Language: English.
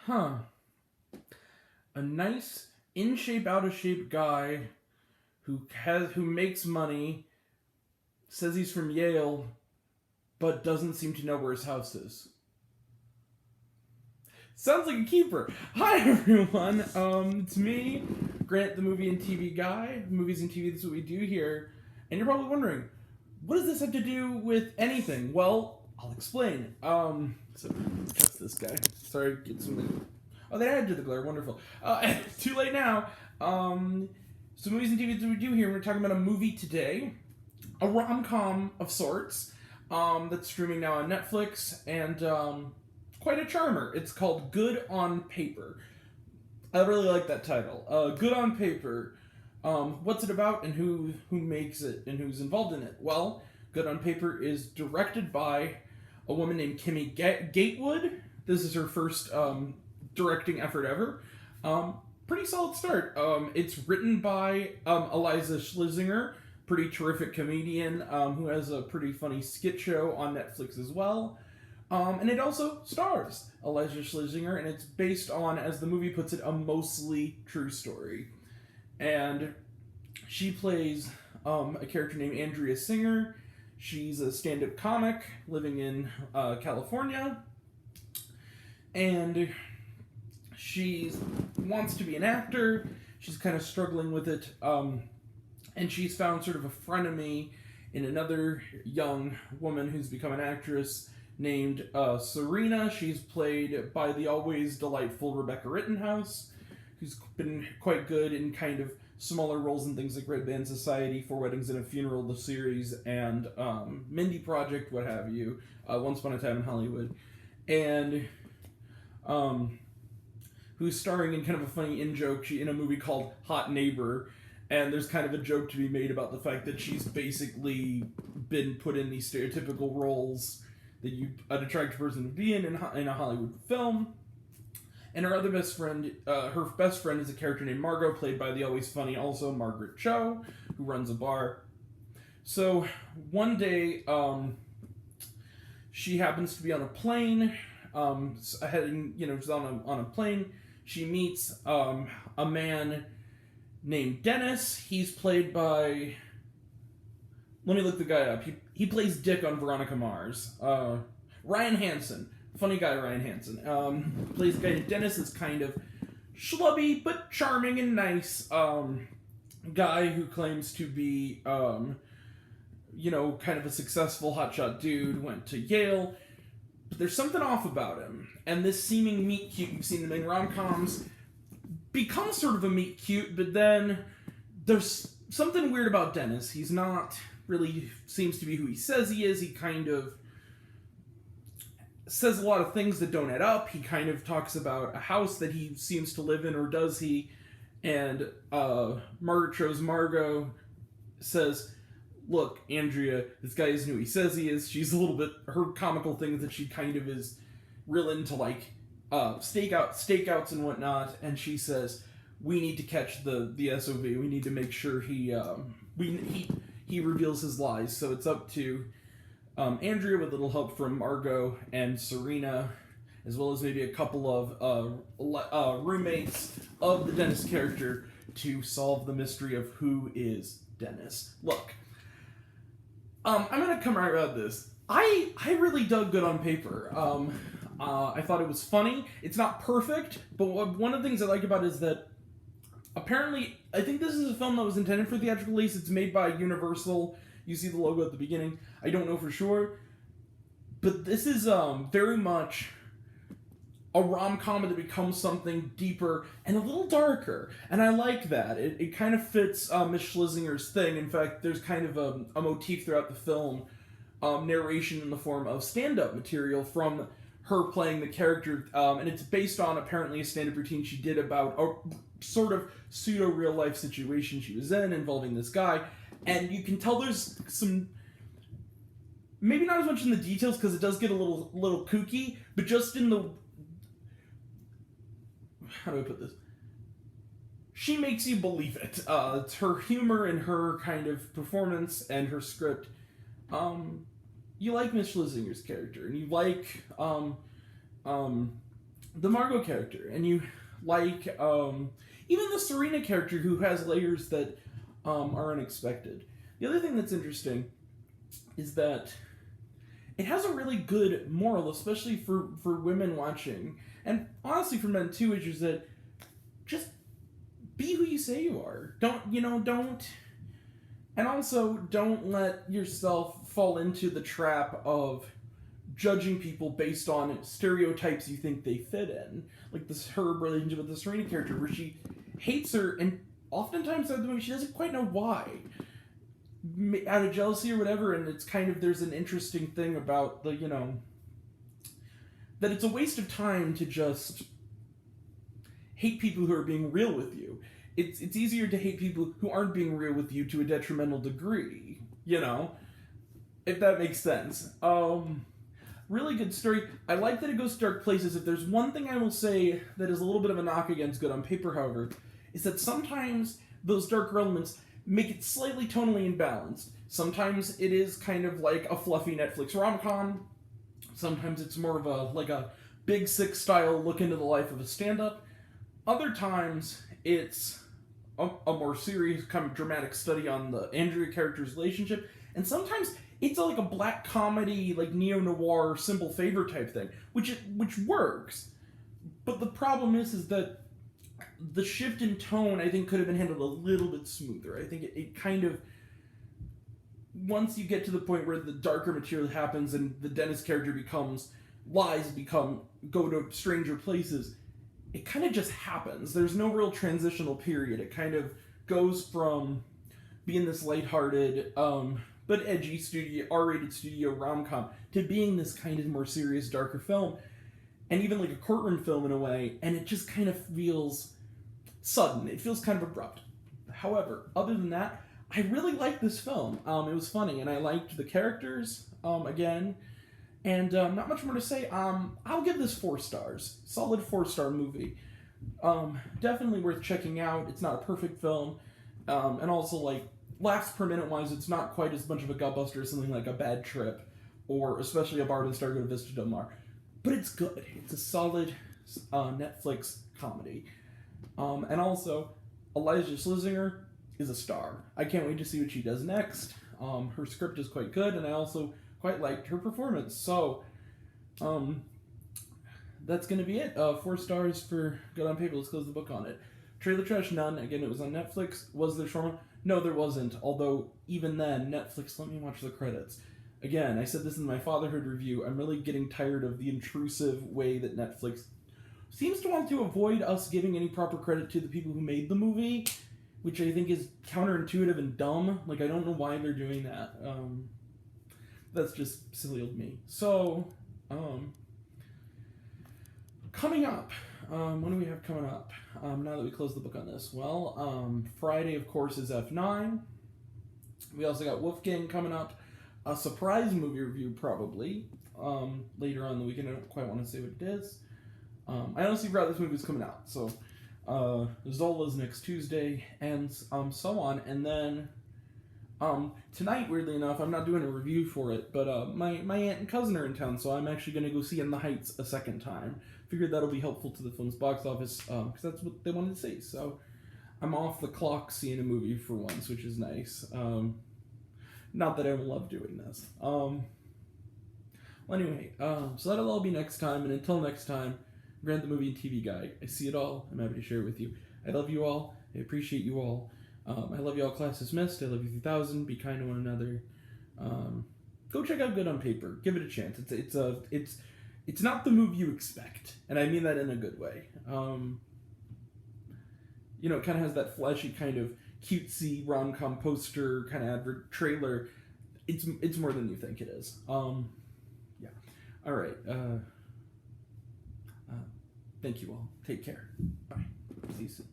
Huh. A nice, in shape, out of shape guy who makes money, says he's from Yale, but doesn't seem to know where his house is. Sounds like a keeper. Hi everyone. It's me, Grant, the movie and TV guy. Movies and TV, that's what we do here. And you're probably wondering, what does this have to do with anything? Well, I'll explain. So that's this guy. Sorry, get some. Oh, they added to the glare. Wonderful. Too late now. So movies and TV, that's what we do here. We're talking about a movie today, a rom-com of sorts, that's streaming now on Netflix, and quite a charmer. It's called Good on Paper. I really like that title. Good on Paper. What's it about, and who makes it, and who's involved in it? Well, Good on Paper is directed by a woman named Kimmy Gatewood. This is her first directing effort ever. Pretty solid start. It's written by Iliza Shlesinger, pretty terrific comedian who has a pretty funny skit show on Netflix as well. And it also stars Iliza Shlesinger, and it's based on, as the movie puts it, a mostly true story. And she plays a character named Andrea Singer. She's a stand-up comic living in California. And she wants to be an actor. She's kind of struggling with it. And she's found sort of a frenemy in another young woman who's become an actress named Serena. She's played by the always delightful Rebecca Rittenhouse, who's been quite good in kind of smaller roles in things like Red Band Society, Four Weddings and a Funeral, the series, and Mindy Project, what have you, Once Upon a Time in Hollywood, and who's starring in kind of a funny in-joke in a movie called Hot Neighbor. And there's kind of a joke to be made about the fact that she's basically been put in these stereotypical roles that an attractive person would be in a Hollywood film. And her other best friend, is a character named Margot, played by the always funny also Margaret Cho, who runs a bar. So one day, she happens to be on a plane, heading, she's on a plane. She meets a man named Dennis. He's played by... Let me look the guy up. He plays Dick on Veronica Mars. Ryan Hansen. Funny guy, Ryan Hansen. Plays a guy named Dennis. Is kind of schlubby, but charming and nice. Guy who claims to be, kind of a successful hotshot dude. Went to Yale. But there's something off about him. And this seeming meet cute you've seen in rom-coms becomes sort of a meet cute, but then there's something weird about Dennis. He's not really seems to be who he says he is. He kind of says a lot of things that don't add up. He kind of talks about a house that he seems to live in, or does he? And Margaret Cho's Margot says, look, Andrea, this guy isn't who he says he is. She's a little bit, her comical thing is that she kind of is real into like stakeouts and whatnot, and she says, we need to catch the SOB. We need to make sure he reveals his lies. So it's up to Andrea, with a little help from Margot and Serena, as well as maybe a couple of roommates of the Dennis character, to solve the mystery of who is Dennis. Look, I'm gonna come right about this. I really dug Good on Paper. I thought it was funny. It's not perfect, but one of the things I like about it is that apparently, I think this is a film that was intended for theatrical release. It's made by Universal. You see the logo at the beginning. I don't know for sure. But this is very much a rom-com that becomes something deeper and a little darker. And I like that. It kind of fits Miss Schlesinger's thing. In fact, there's kind of a motif throughout the film, narration in the form of stand-up material from her playing the character, and it's based on apparently a stand-up routine she did about a sort of pseudo-real life situation she was in involving this guy, and you can tell there's some, maybe not as much in the details because it does get a little kooky, but just in the, how do I put this? She makes you believe it. It's her humor and her kind of performance and her script. You like Miss Schlesinger's character, and you like the Margot character, and you like even the Serena character, who has layers that are unexpected. The other thing that's interesting is that it has a really good moral, especially for women watching, and honestly for men too, which is that just be who you say you are. Don't, and also don't let yourself fall into the trap of judging people based on stereotypes you think they fit in. Like this, her relationship with the Serena character, where she hates her, and oftentimes throughout the movie she doesn't quite know why, out of jealousy or whatever. And it's kind of, there's an interesting thing about the, that it's a waste of time to just hate people who are being real with you. It's easier to hate people who aren't being real with you to a detrimental degree, if that makes sense. Really good story. I like that it goes to dark places. If there's one thing I will say that is a little bit of a knock against Good on Paper, however, is that sometimes those darker elements make it slightly tonally imbalanced. Sometimes it is kind of like a fluffy Netflix rom-com. Sometimes it's more of a Big Sick style look into the life of a stand-up. Other times it's a more serious kind of dramatic study on the Andrea character's relationship. And sometimes it's like a black comedy, like neo-noir, Simple Favor type thing, which works. But the problem is that the shift in tone, I think, could have been handled a little bit smoother. I think it kind of, once you get to the point where the darker material happens and the Dennis character go to stranger places, it kind of just happens. There's no real transitional period. It kind of goes from being this lighthearted, but edgy R-rated studio rom-com to being this kind of more serious, darker film, and even like a courtroom film in a way, and it just kind of feels sudden. It feels kind of abrupt. However, other than that, I really liked this film. It was funny, and I liked the characters, again, and not much more to say. I'll give this 4 stars. Solid 4-star movie. Definitely worth checking out. It's not a perfect film, and also, like, laughs per minute wise, it's not quite as much of a gutbuster as something like A Bad Trip, or especially A Bard and Stargo to Vista Del Mar. But it's good. It's a solid Netflix comedy. And also, Iliza Shlesinger is a star. I can't wait to see what she does next. Her script is quite good, and I also quite liked her performance. So, that's going to be it. 4 stars for Good on Paper. Let's close the book on it. Trailer Trash, none. Again, it was on Netflix. Was there Shawarma? No, there wasn't. Although, even then, Netflix let me watch the credits. Again, I said this in my Fatherhood review. I'm really getting tired of the intrusive way that Netflix seems to want to avoid us giving any proper credit to the people who made the movie, which I think is counterintuitive and dumb. Like, I don't know why they're doing that. That's just silly old me. So, coming up. What do we have coming up? Now that we close the book on this? Well, Friday, of course, is F9. We also got Wolfgang coming up. A surprise movie review, probably, later on in the weekend. I don't quite want to say what it is. I honestly forgot this movie was coming out. So, Zola's next Tuesday, and so on. And then, tonight, weirdly enough, I'm not doing a review for it, but my aunt and cousin are in town, so I'm actually going to go see In the Heights a second time. Figured that'll be helpful to the film's box office, because that's what they wanted to see. So I'm off the clock seeing a movie for once, which is nice. Not that I will love doing this. Well, anyway, so that'll all be next time, and until next time, Grant the Movie and TV Guy. I see it all. I'm happy to share it with you. I love you all. I appreciate you all. I love you all. Class dismissed. I love you 3000. Be kind to one another. Go check out Good on Paper. Give it a chance. It's not the movie you expect, and I mean that in a good way. It kind of has that flashy kind of cutesy rom-com poster kind of advert trailer. It's more than you think it is. Yeah. All right. Thank you all. Take care. Bye. See you soon.